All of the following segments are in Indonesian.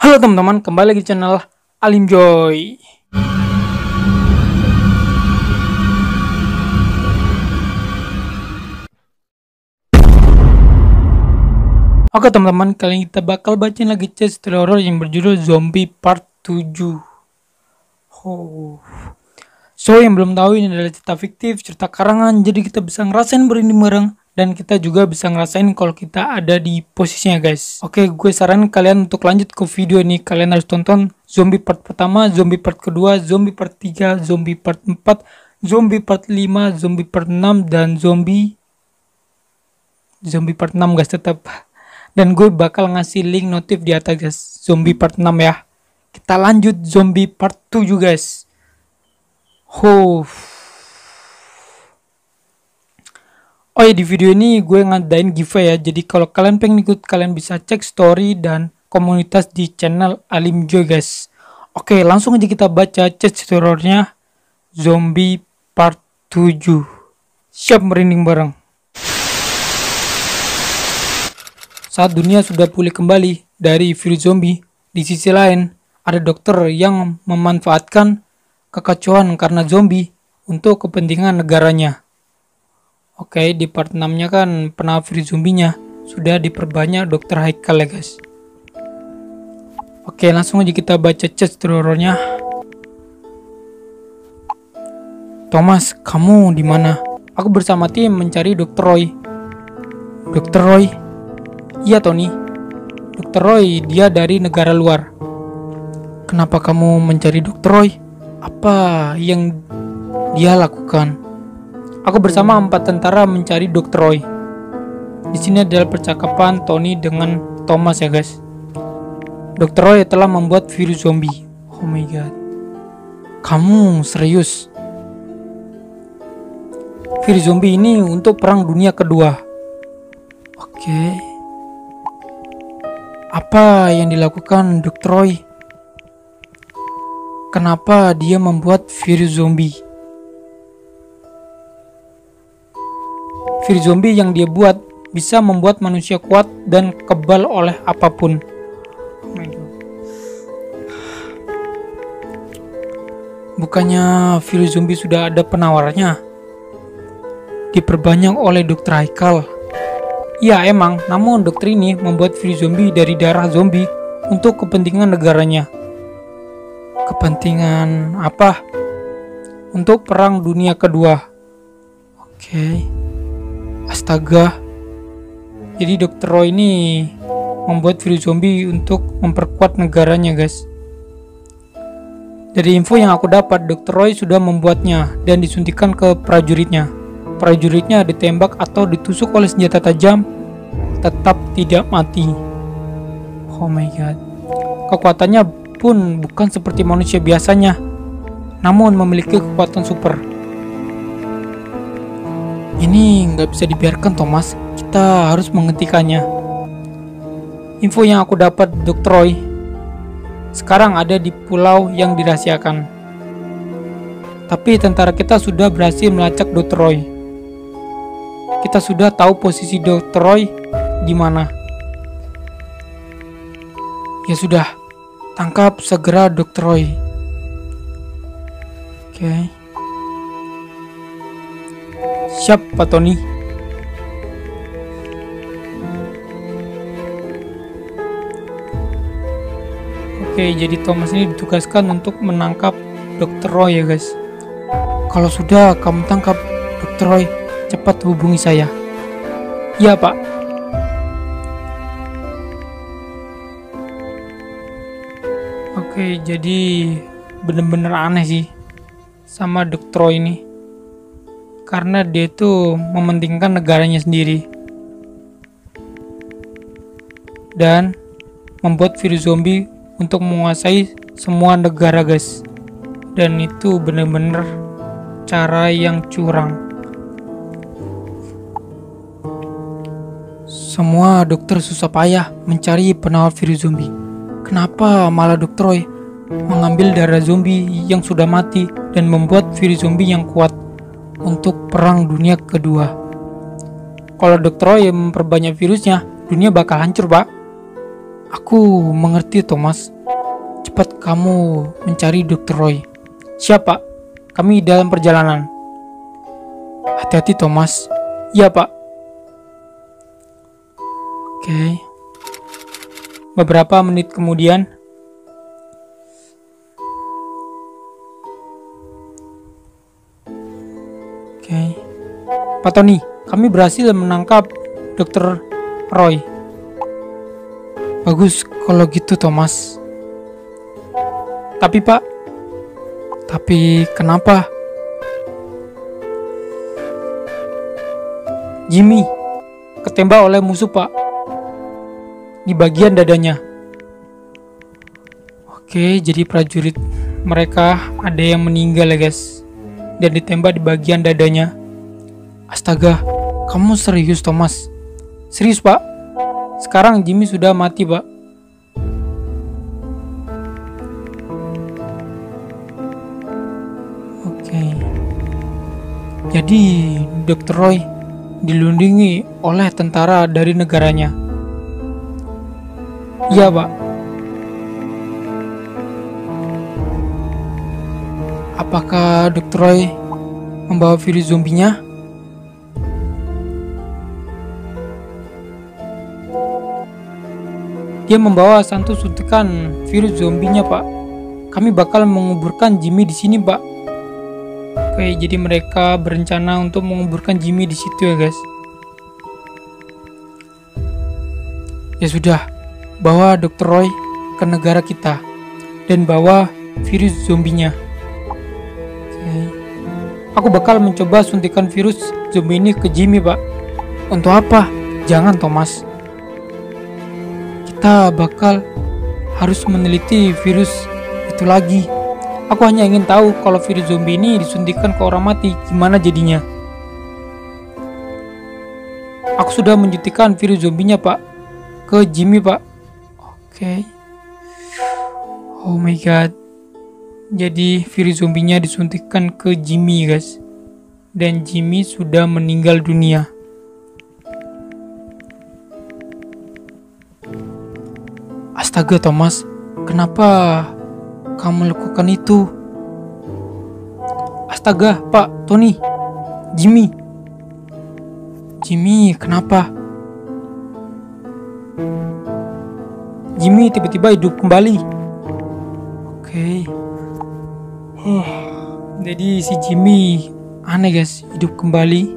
Halo teman-teman, kembali lagi di channel Alim Joy. Oke teman-teman, kali ini kita bakal bacain lagi cerita horor yang berjudul Zombie Part 7. So yang belum tahu, ini adalah cerita fiktif, cerita karangan, jadi kita bisa ngerasain berinding bareng. Dan kita juga bisa ngerasain kalau kita ada di posisinya guys. Oke, gue saranin kalian untuk lanjut ke video ini. Kalian harus tonton zombie part pertama, zombie part kedua, zombie part 3, zombie part 4, zombie part 5, zombie part 6, dan zombie part 6 guys tetap. Dan gue bakal ngasih link notif di atas guys. Zombie part 6 ya. Kita lanjut zombie part 7 guys. Oh ya, di video ini gue ngadain giveaway ya. Jadi kalau kalian pengen ikut, kalian bisa cek story dan komunitas di channel Alim Joy guys. Oke, langsung aja kita baca chat horornya Zombie Part 7. Siap merinding bareng. Saat dunia sudah pulih kembali dari virus zombie, di sisi lain ada dokter yang memanfaatkan kekacauan karena zombie untuk kepentingan negaranya. Oke, di part 6-nya kan penawar virus zombinya sudah diperbanyak Dr. Haikal ya guys. Oke, langsung aja kita baca chat horornya. Thomas, kamu di mana? Aku bersama tim mencari Dr. Roy. Dr. Roy? Iya Tony. Dr. Roy, dia dari negara luar. Kenapa kamu mencari Dr. Roy? Apa yang dia lakukan? Aku bersama 4 tentara mencari Dr. Roy. Di sini adalah percakapan Tony dengan Thomas ya guys. Dr. Roy telah membuat virus zombie. Oh my god. Kamu serius? Virus zombie ini untuk perang dunia kedua. Oke. Apa yang dilakukan Dr. Roy? Kenapa dia membuat virus zombie? Virus zombie yang dia buat bisa membuat manusia kuat dan kebal oleh apapun. Bukannya virus zombie sudah ada penawarnya? Diperbanyak oleh Dr. Haikal. Ya emang, namun dokter ini membuat virus zombie dari darah zombie untuk kepentingan negaranya. Kepentingan apa? Untuk perang dunia kedua. Oke. Astaga. Jadi Dr. Roy ini membuat virus zombie untuk memperkuat negaranya guys. Dari info yang aku dapat, Dr. Roy sudah membuatnya dan disuntikan ke prajuritnya. Prajuritnya ditembak atau ditusuk oleh senjata tajam, tetap tidak mati. Oh my god. Kekuatannya pun bukan seperti manusia biasanya, namun memiliki kekuatan super. Ini nggak bisa dibiarkan Thomas, kita harus menghentikannya. Info yang aku dapat, Dr. Roy sekarang ada di pulau yang dirahasiakan. Tapi tentara kita sudah berhasil melacak Dr. Roy. Kita sudah tahu posisi Dr. Roy di mana. Ya sudah, tangkap segera Dr. Roy. Oke. Siap Pak Tony. Oke, jadi Thomas ini ditugaskan untuk menangkap Dr. Roy ya guys. Kalau sudah kamu tangkap Dr. Roy, cepat hubungi saya. Iya Pak. Oke, jadi bener-bener aneh sih sama Dr. Roy ini. Karena dia tuh mementingkan negaranya sendiri dan membuat virus zombie untuk menguasai semua negara guys. Dan itu bener-bener cara yang curang. Semua dokter susah payah mencari penawar virus zombie. Kenapa malah Dr. Roy mengambil darah zombie yang sudah mati dan membuat virus zombie yang kuat untuk perang dunia kedua? Kalau Dr. Roy memperbanyak virusnya, dunia bakal hancur, Pak. Aku mengerti, Thomas. Cepat kamu mencari Dr. Roy. Siap, Pak. Kami dalam perjalanan. Hati-hati, Thomas. Iya, Pak. Oke. Beberapa menit kemudian, Pak Tony, kami berhasil menangkap Dr. Roy. Bagus kalau gitu, Thomas. Tapi Pak, kenapa? Jimmy ketembak oleh musuh, Pak, di bagian dadanya. Oke, jadi prajurit mereka ada yang meninggal ya guys, dan ditembak di bagian dadanya. Astaga, kamu serius, Thomas? Serius, Pak? Sekarang Jimmy sudah mati, Pak. Oke. Jadi, Dr. Roy dilindungi oleh tentara dari negaranya. Iya, Pak. Apakah Dr. Roy membawa virus zombinya? Dia membawa satu suntikan virus zombinya, Pak. Kami bakal menguburkan Jimmy di sini, Pak. Oke, jadi mereka berencana untuk menguburkan Jimmy di situ ya, guys. Ya sudah, bawa Dr. Roy ke negara kita dan bawa virus zombinya. Oke. Aku bakal mencoba suntikan virus zombie ini ke Jimmy, Pak. Untuk apa? Jangan, Thomas. Kita bakal harus meneliti virus itu lagi. Aku hanya ingin tahu kalau virus zombie ini disuntikan ke orang mati, gimana jadinya. Aku sudah menyuntikkan virus zombinya, Pak, ke Jimmy, Pak. Oke. Oh my god. Jadi virus zombinya disuntikkan ke Jimmy, guys. Dan Jimmy sudah meninggal dunia. Astaga, Thomas, kenapa kamu lakukan itu? Astaga, Pak, Tony, Jimmy. Jimmy, kenapa? Jimmy tiba-tiba hidup kembali. Oke. Jadi si Jimmy aneh, guys, hidup kembali.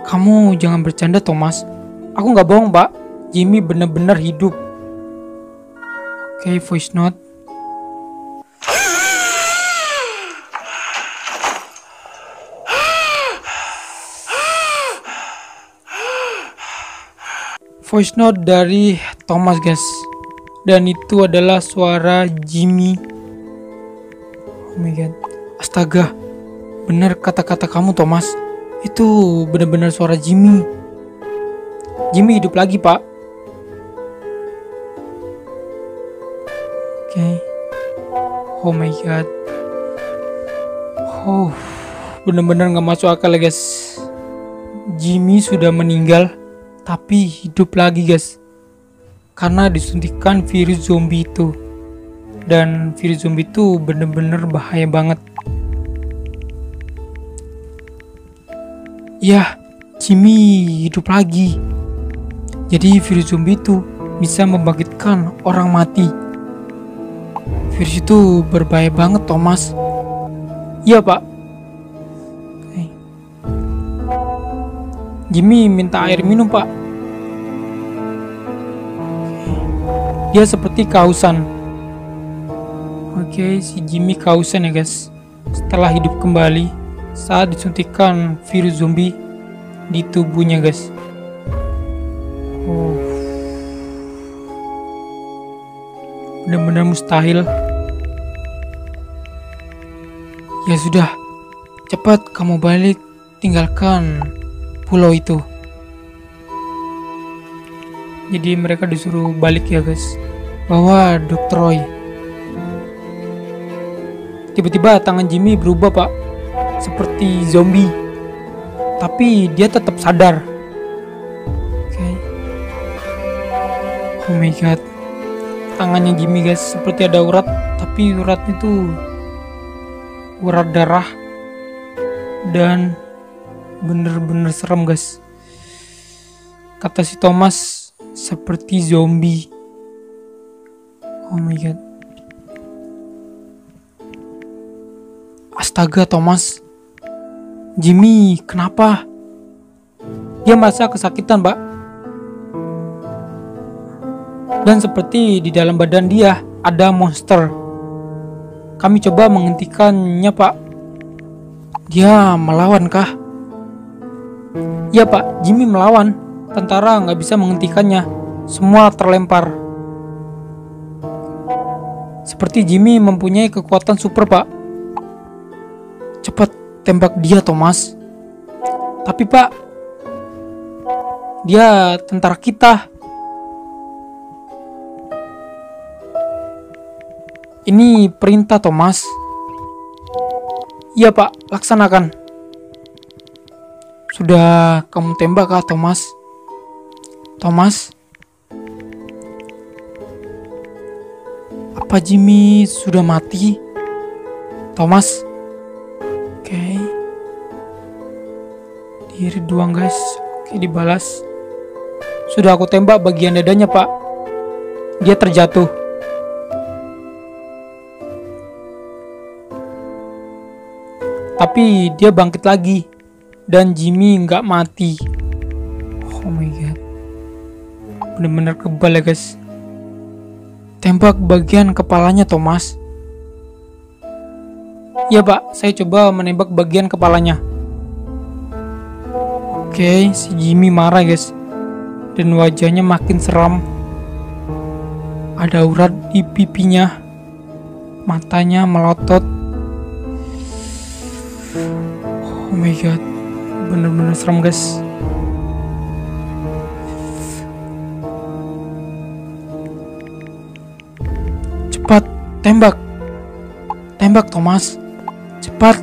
Kamu jangan bercanda, Thomas. Aku nggak bohong, Pak. Jimmy benar-benar hidup. Oke, voice note. Voice note dari Thomas, guys. Dan itu adalah suara Jimmy. Oh my god. Astaga. Benar kata-kata kamu, Thomas. Itu benar-benar suara Jimmy. Jimmy hidup lagi, Pak. Oke. Oh my god. Oh, benar-benar nggak masuk akal, guys. Jimmy sudah meninggal, tapi hidup lagi, guys. Karena disuntikan virus zombie itu. Dan virus zombie itu benar-benar bahaya banget. Ya, Jimmy hidup lagi. Jadi virus zombie itu bisa membangkitkan orang mati. Virus itu berbahaya banget, Thomas. Iya, Pak. Oke. Jimmy minta air minum, Pak. Oke. Dia seperti kehausan. Oke, si Jimmy kehausan ya, guys. Setelah hidup kembali saat disuntikan virus zombie di tubuhnya, guys. Oh. Benar-benar mustahil. Ya sudah, cepat kamu balik, tinggalkan pulau itu. Jadi mereka disuruh balik ya, guys. Bawa Dr. Roy. Tiba-tiba tangan Jimmy berubah, Pak, seperti zombie. Tapi dia tetap sadar. Oke. Oh my god. tangannya Jimmy guys, seperti ada urat, tapi uratnya itu urat darah dan bener-bener serem guys. Kata si Thomas seperti zombie. Oh my god. Astaga Thomas, Jimmy kenapa? Dia merasa kesakitan pak. Dan seperti di dalam badan dia ada monster. Kami coba menghentikannya pak. Dia melawan kah? Ya pak, Jimmy melawan. Tentara nggak bisa menghentikannya. Semua terlempar. Seperti Jimmy mempunyai kekuatan super pak. Cepat tembak dia Thomas. Tapi pak, dia tentara kita. Ini perintah Thomas. Iya pak, laksanakan. Sudah kamu tembak kah Thomas? Thomas? Apa Jimmy sudah mati? Thomas? Oke. Diri doang guys. Oke, dibalas. Sudah aku tembak bagian dadanya pak. Dia terjatuh. Tapi dia bangkit lagi. Dan Jimmy nggak mati. Oh my god. Bener-bener kebal ya guys. Tembak bagian kepalanya Thomas. Ya pak, saya coba menembak bagian kepalanya. Oke, si Jimmy marah guys. Dan wajahnya makin seram. Ada urat di pipinya. Matanya melotot. Oh my god. Bener-bener serem guys. Cepat, tembak. Tembak Thomas. Cepat.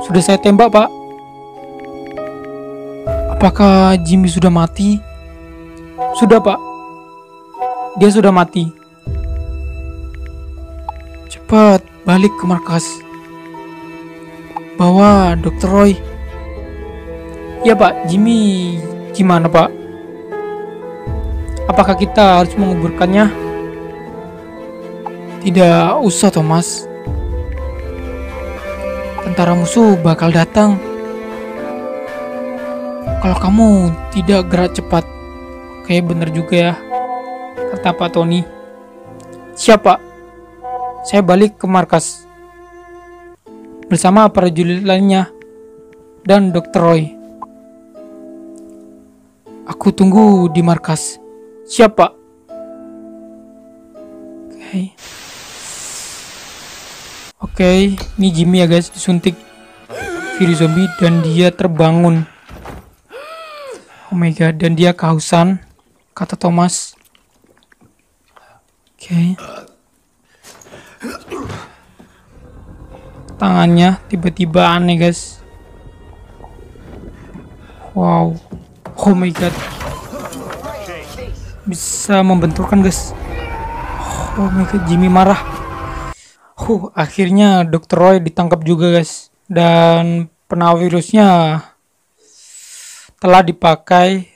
Sudah saya tembak pak. Apakah Jimmy sudah mati? Sudah pak. Dia sudah mati. Cepat balik ke markas. Bawa Dr. Roy. Ya pak, Jimmy gimana pak? Apakah kita harus menguburkannya? Tidak usah Thomas. Tentara musuh bakal datang. Kalau kamu tidak gerak cepat. Oke, bener juga ya, kata Pak Tony. Siapa? Saya balik ke markas bersama para prajurit lainnya dan Dr. Roy. Aku tunggu di markas. Siapa? Oke, ini Jimmy ya guys, disuntik virus zombie dan dia terbangun. Oh my god, dan dia kehausan, kata Thomas. Oke. Tangannya tiba-tiba aneh guys. Wow. Oh my god. Bisa membenturkan guys. Oh my god, Jimmy marah. Akhirnya Dr. Roy ditangkap juga guys. Dan penawar virusnya telah dipakai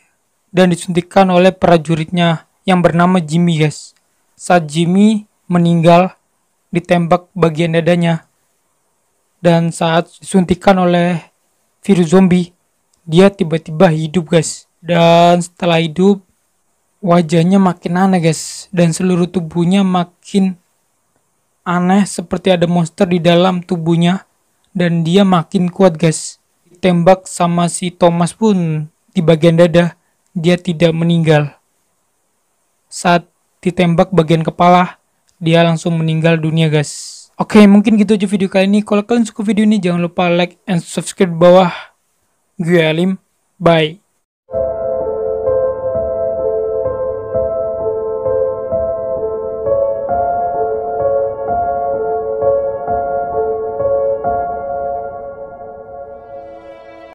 dan disuntikkan oleh prajuritnya yang bernama Jimmy guys. Saat Jimmy meninggal, ditembak bagian dadanya. Dan saat disuntikan oleh virus zombie, dia tiba-tiba hidup guys. Dan setelah hidup, wajahnya makin aneh guys. Dan seluruh tubuhnya makin aneh, seperti ada monster di dalam tubuhnya. Dan dia makin kuat guys. Ditembak sama si Thomas pun di bagian dada, dia tidak meninggal. Saat ditembak bagian kepala, dia langsung meninggal dunia guys. Oke, mungkin gitu aja video kali ini. Kalau kalian suka video ini, jangan lupa like and subscribe di bawah. Gue Alim, bye.